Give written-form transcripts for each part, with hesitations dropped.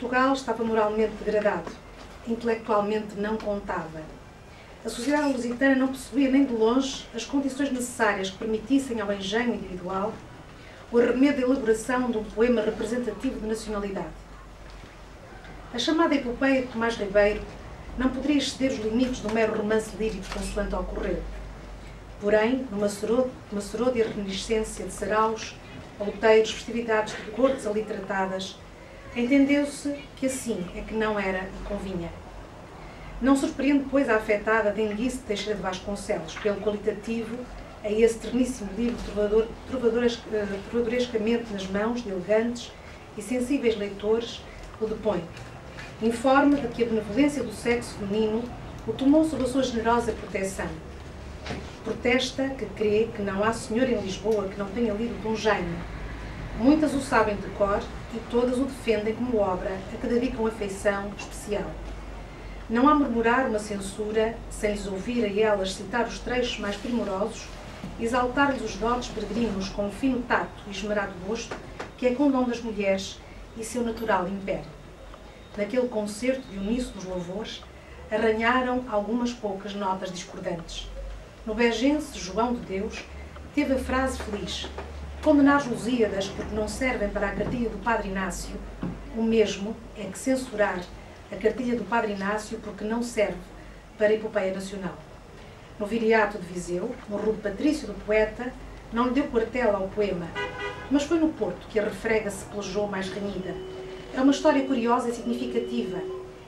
Portugal estava moralmente degradado, intelectualmente não contava. A sociedade lusitana não possuía nem de longe as condições necessárias que permitissem ao engenho individual o arremedo da elaboração de um poema representativo de nacionalidade. A chamada epopeia de Tomás Ribeiro não poderia exceder os limites do mero romance lírico consoante ocorreu. Porém, numa seródia reminiscência de saraus, outeiros, festividades de cortes ali tratadas, entendeu-se que assim é que não era e convinha. Não surpreende, pois, a afetada denguice de Teixeira de Vasconcelos, pelo qualitativo a esse terníssimo livro trovadorescamente nas mãos de elegantes e sensíveis leitores, o depõe. Informe de que a benevolência do sexo feminino o tomou sob a sua generosa proteção. Protesta que crê que não há senhora em Lisboa que não tenha lido Dom Jaime. Muitas o sabem de cor e todas o defendem como obra a que dedicam afeição especial. Não há murmurar uma censura sem lhes ouvir a elas citar os trechos mais primorosos, exaltar-lhes os dotes peregrinos com o fino tato e esmerado gosto que é condom das mulheres e seu natural império. Naquele concerto de uníssono dos louvores, arranharam algumas poucas notas discordantes. No begense João de Deus teve a frase feliz: condenar os Lusíadas porque não servem para a cartilha do Padre Inácio, o mesmo é que censurar a cartilha do Padre Inácio porque não serve para a epopeia nacional. No Viriato de Viseu, no rude patrício do poeta, não lhe deu quartel ao poema, mas foi no Porto que a refrega se pelejou mais renhida. É uma história curiosa e significativa,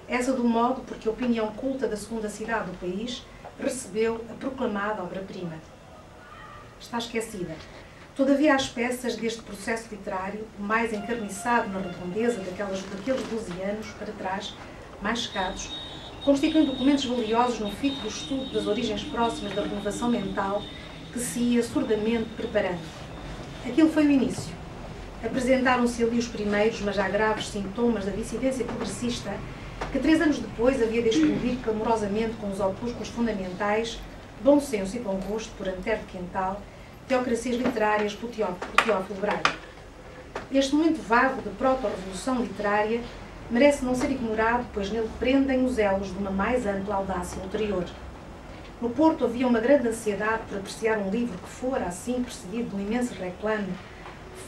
essa do modo porque a opinião culta da segunda cidade do país recebeu a proclamada obra-prima. Está esquecida. Todavia, as peças deste processo literário, o mais encarniçado na redondeza daqueles 12 anos para trás, mais chegados, constituem documentos valiosos no fito do estudo das origens próximas da renovação mental que se ia surdamente preparando. Aquilo foi o início. Apresentaram-se ali os primeiros, mas já graves, sintomas da dissidência progressista que 3 anos depois havia de explodir clamorosamente com os opúsculos fundamentais, bom senso e bom gosto, por Antero de Quental, teocracias literárias por Teófilo Braga. Este momento vago de proto-revolução literária merece não ser ignorado, pois nele prendem os elos de uma mais ampla audácia ulterior. No Porto havia uma grande ansiedade por apreciar um livro que fora, assim, precedido de um imenso reclame,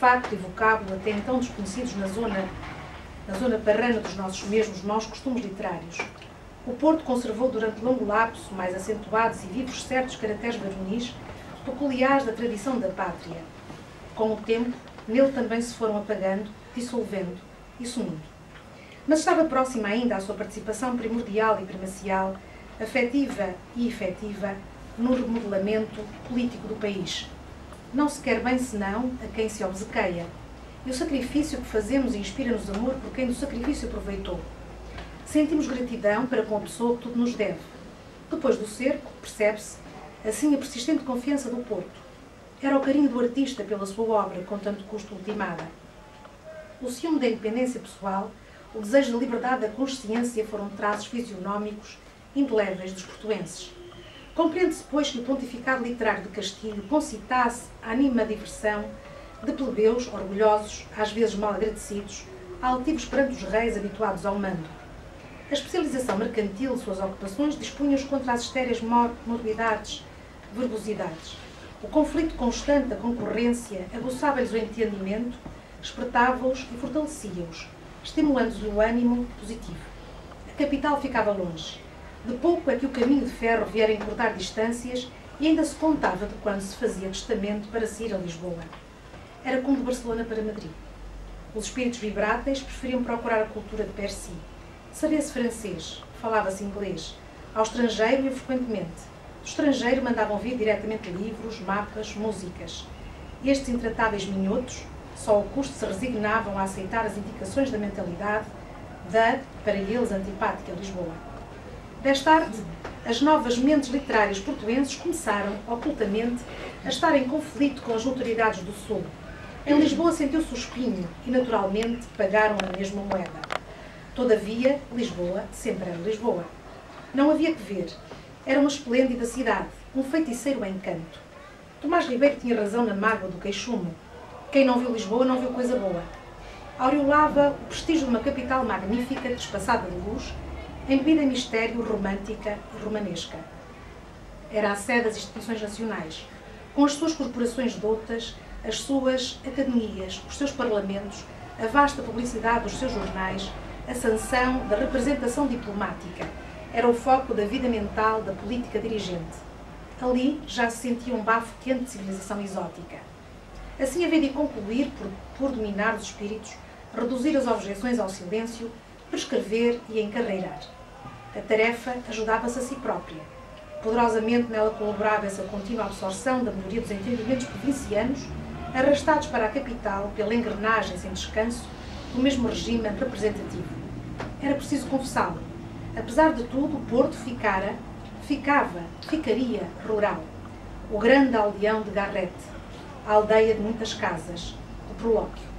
facto e vocábulo até então desconhecidos na zona parrana dos nossos mesmos maus costumes literários. O Porto conservou durante longo lapso, mais acentuados e vivos, certos caracteres varonis, peculiares da tradição da pátria. Com o tempo, nele também se foram apagando, dissolvendo e sumindo. Mas estava próxima ainda à sua participação primordial e primacial, afetiva e efetiva, no remodelamento político do país. Não se quer bem senão a quem se obsequeia, e o sacrifício que fazemos inspira-nos amor por quem do sacrifício aproveitou. Sentimos gratidão para com a pessoa que tudo nos deve. Depois do cerco, percebe-se, assim, a persistente confiança do Porto. Era o carinho do artista pela sua obra, com tanto custo ultimada. O ciúme da independência pessoal, o desejo da liberdade da consciência foram traços fisionómicos indeléveis dos portuenses. Compreende-se, pois, que o pontificado literário de Castilho concitasse a anima diversão de plebeus orgulhosos, às vezes mal agradecidos, altivos perante os reis habituados ao mando. A especialização mercantil de suas ocupações dispunha-os contra as estéreis morbidades, verbosidades. O conflito constante da concorrência aguçava-lhes o entendimento, espertava-os e fortalecia-os, estimulando-lhes o ânimo positivo. A capital ficava longe. De pouco é que o caminho de ferro viera encurtar distâncias e ainda se contava de quando se fazia testamento para se ir a Lisboa. Era como de Barcelona para Madrid. Os espíritos vibráteis preferiam procurar a cultura de per si. Sabia-se francês, falava-se inglês, ao estrangeiro e frequentemente. Do estrangeiro mandavam vir diretamente livros, mapas, músicas. Estes intratáveis minhotos, só ao custo se resignavam a aceitar as indicações da mentalidade da, para eles, antipática Lisboa. Desta arte, as novas mentes literárias portuenses começaram, ocultamente, a estar em conflito com as autoridades do Sul. Em Lisboa sentiu-se o espinho e, naturalmente, pagaram a mesma moeda. Todavia, Lisboa sempre era Lisboa. Não havia que ver. Era uma esplêndida cidade, um feiticeiro encanto. Tomás Ribeiro tinha razão na mágoa do queixume. Quem não viu Lisboa não viu coisa boa. aureolava o prestígio de uma capital magnífica, despassada de luz, embebida em mistério, romântica e romanesca. Era a sede das instituições nacionais, com as suas corporações doutas, as suas academias, os seus parlamentos, a vasta publicidade dos seus jornais, a sanção da representação diplomática. Era o foco da vida mental da política dirigente. Ali já se sentia um bafo quente de civilização exótica. Assim havia de concluir por dominar os espíritos, reduzir as objeções ao silêncio, prescrever e encarreirar. A tarefa ajudava-se a si própria. Poderosamente nela colaborava essa contínua absorção da maioria dos entendimentos provincianos, arrastados para a capital pela engrenagem sem descanso do mesmo regime representativo. Era preciso confessá-lo. Apesar de tudo, o Porto ficaria rural. O grande aldeão de Garrete, a aldeia de muitas casas, o Prolóquio.